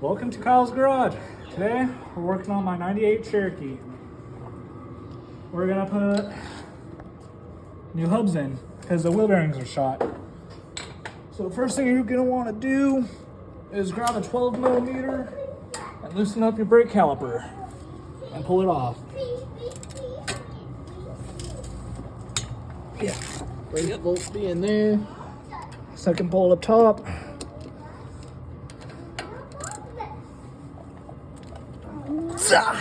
Welcome to Kyle's Garage. Today we're working on my 98 Cherokee. We're gonna put new hubs in because the wheel bearings are shot. So the first thing you're gonna want to do is grab a 12 millimeter and loosen up your brake caliper and pull it off. Yeah, Brake bolts be in there. second bolt up top.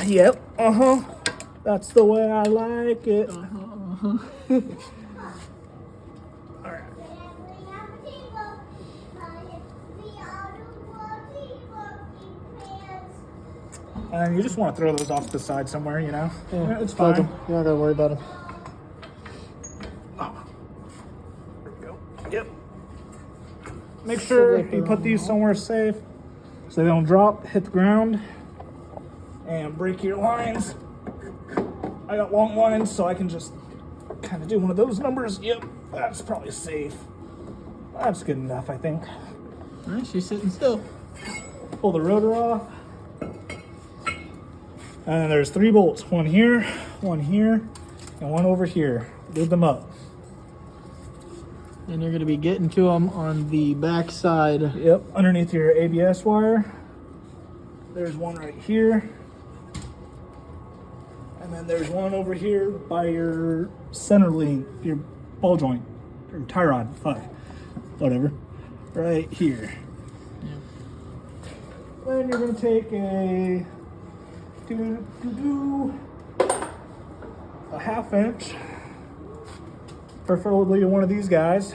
Yep, that's the way I like it. Alright. And you just want to throw those off to the side somewhere, you know? Yeah, It's fine. You're not gonna worry about them. Oh. There we go. Yep. Make sure you put these somewhere safe so they don't drop, hit the ground, and break your lines. I got long lines, so I can just kind of do one of those numbers. Yep, that's probably safe. That's good enough, I think. Alright, she's sitting still. Pull the rotor off. And there's 3 bolts. One here, and one over here. Lube them up. And you're gonna be getting to them on the back side. Yep, underneath your ABS wire. There's one right here. And then there's one over here by your center link, your ball joint, or tie rod, fuck, whatever, right here. Then you're gonna take a half inch, preferably one of these guys,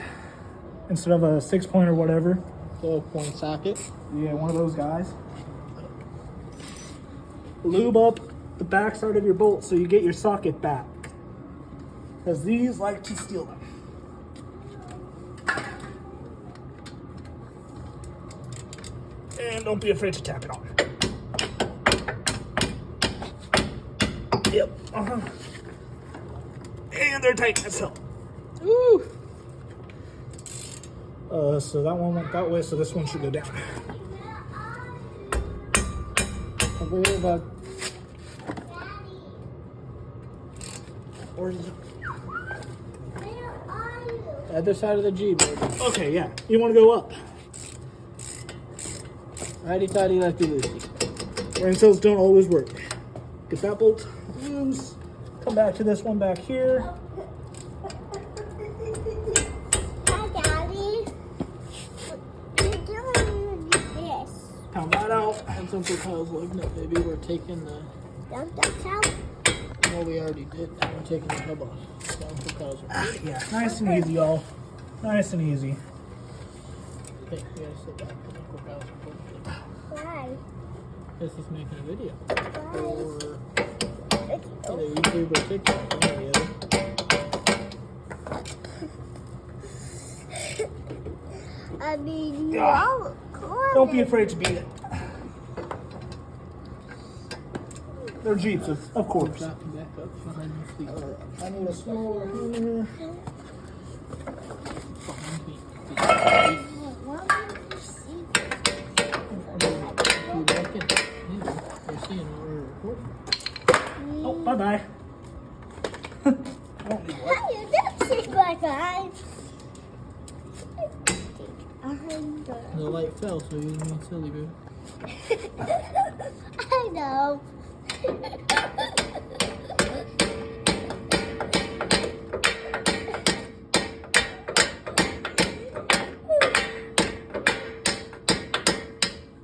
instead of a 6-point or whatever. 12-point socket. Yeah, one of those guys. Lube up the back side of your bolt so you get your socket back, because these like to steal them. And don't be afraid to tap it on. Yep. And they're tight as hell. Woo! So that one went that way, so this one should go down. Over here, bud. Where's it? Other side of the Jeep, baby. Okay, yeah. You want to go up. Righty-tighty, lefty-loosey. Rain-tails don't always work. Get that bolt loose. Come back to this one back here. Hi, Daddy. What are you doing with this? Pound that out. That's Uncle Kyle's looking at, baby. We're taking the... Don't touch out. Well, we already did. Now we're taking the hub off. So Uncle Kyle's... Yeah, nice and easy, y'all. Nice and easy. Okay, we gotta sit back. Uncle Kyle's... Why? This is making a video. Why? For either YouTube or TikTok, one or the other. I mean, Yeah. no. Don't be afraid to beat it. They're Jeeps, of course. Drop them back up behind your feet. I need a smaller hammer. Behind feet. If you look at it, you're seeing what we're recording. Oh, bye-bye. I don't need one. How you dancing like that? The light fell, so you didn't get silly, baby. I know. There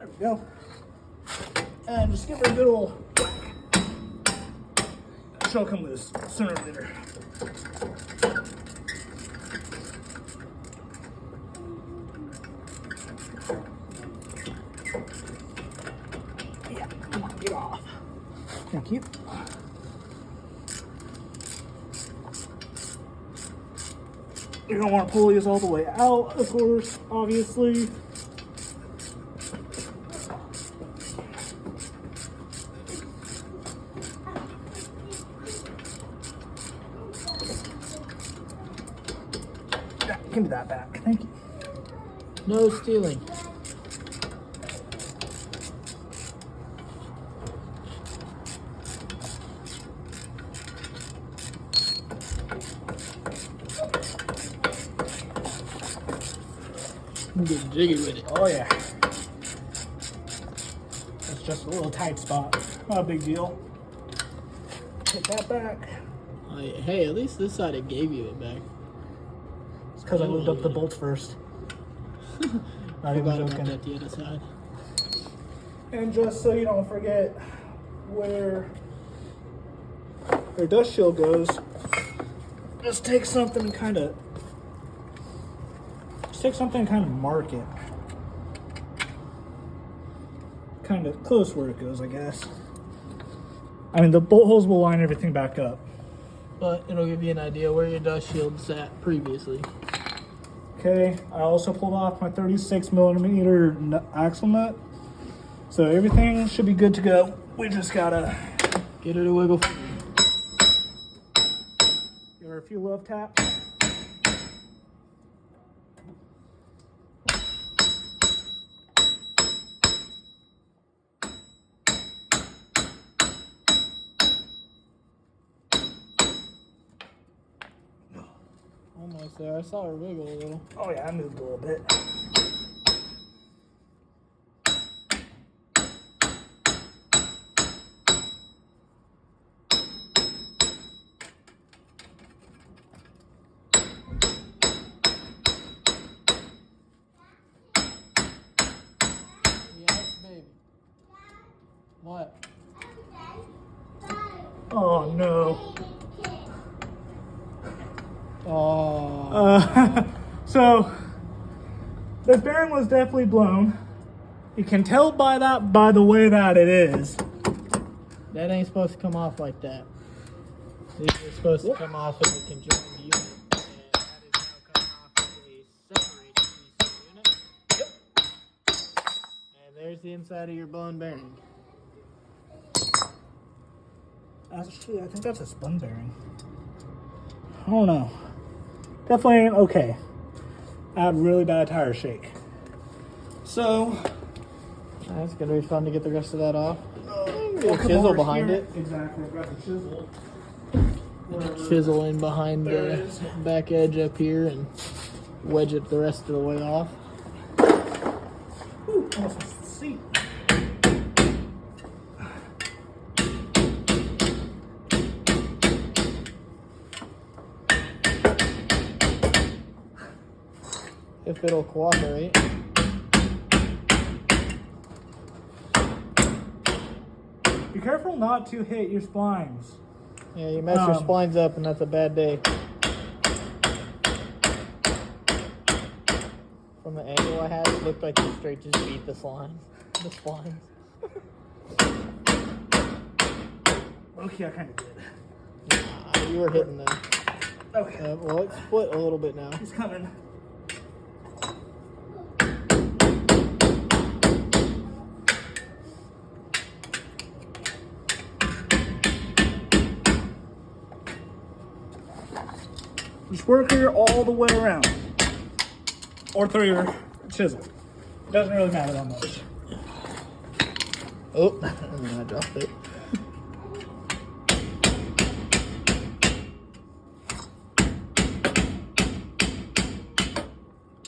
we go. And just give her a good old whack. She'll come loose sooner or later. Yeah, come on, get off. Thank you. You're gonna want to pull these all the way out, of course, obviously. Yeah, give me that back. Thank you. No stealing. I'm getting jiggy with it. Oh yeah. It's just a little tight spot. Not a big deal. Take that back. Hey, at least this side it gave you it back. It's because I moved up the bolts first. Not even Forgot about joking. that the other side. And just so you don't forget where your dust shield goes, just take something and kind of mark it. Kind of close where it goes, I guess. I mean, the bolt holes will line everything back up. But it'll give you an idea where your dust shield sat previously. Okay, I also pulled off my 36 millimeter axle nut. So everything should be good to go. We just gotta Get her to wiggle. give her a few love taps. Almost there. I saw her wiggle a little. Oh yeah, I moved a little bit. Yes, baby. What? Oh no. Oh. So this bearing was definitely blown. You can tell by the way that it is. That ain't supposed to come off like that. These are supposed to come off as a conjoined unit. And that is now coming off as a separated piece of unit. Yep. And there's the inside of your blown bearing. Actually, I think that's a spun bearing. I don't know. Definitely ain't okay. I had really bad tire shake. So, That's gonna be fun to get the rest of that off. we'll come Chisel over behind here. it. Exactly, I've got the chisel. Chisel in behind There it the is. back edge up here and wedge it the rest of the way off. Ooh, almost missed the seat. If it'll cooperate. Be careful not to hit your splines. Yeah, you mess your splines up and that's a bad day. From the angle I had, it looked like you straight just beat the splines. Okay, I kind of did. You were hitting them. Okay, Well, it's split a little bit now. he's coming. Just work here all the way around. Or through your chisel. Doesn't really matter that much. Oh, and then I dropped it.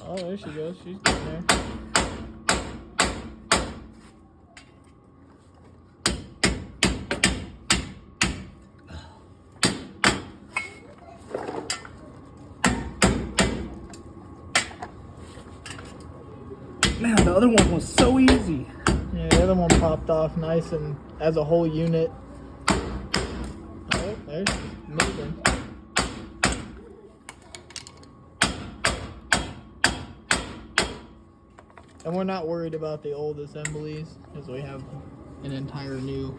Oh, there she goes. She's down there. Man, the other one was so easy. Yeah, the other one popped off nice and as a whole unit. Oh, there's moving. And we're not worried about the old assemblies because we have an entire new,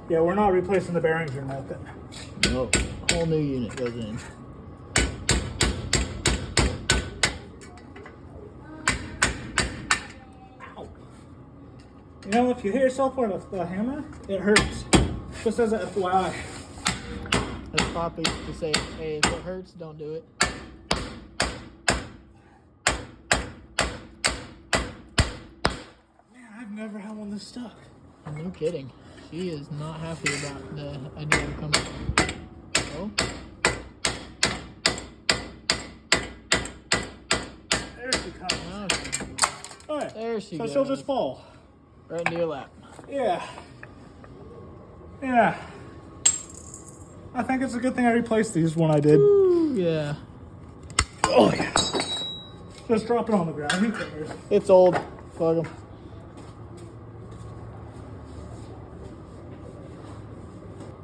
Yeah, we're not replacing the bearings or nothing. whole new unit goes in. Ow. You know, if you hit yourself with a hammer, it hurts. Just as a FYI. As Papa used to say, hey, if it hurts, don't do it. Man, I've never had one this stuck. No kidding. She is not happy about the idea of coming. Oh, There she she So goes. she'll just fall. Right into your lap. Yeah. Yeah. I think it's a good thing I replaced these when I did. Ooh, yeah. Oh, yeah. Just drop it on the ground. Who cares? It's old. Fuck 'em.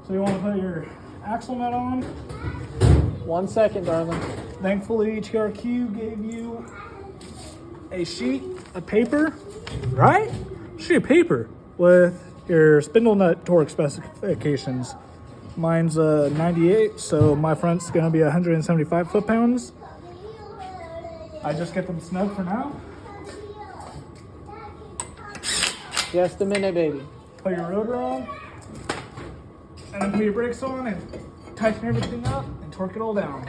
So you want to put your axle nut on. 1 second, darling. Thankfully, TRQ gave you a sheet of paper, right? Sheet of paper with your spindle nut torque specifications. Mine's 98, so my front's gonna be 175 foot-pounds. I just get them snug for now. Just a minute, baby. Put your rotor on, and then put your brakes on and tighten everything up and torque it all down.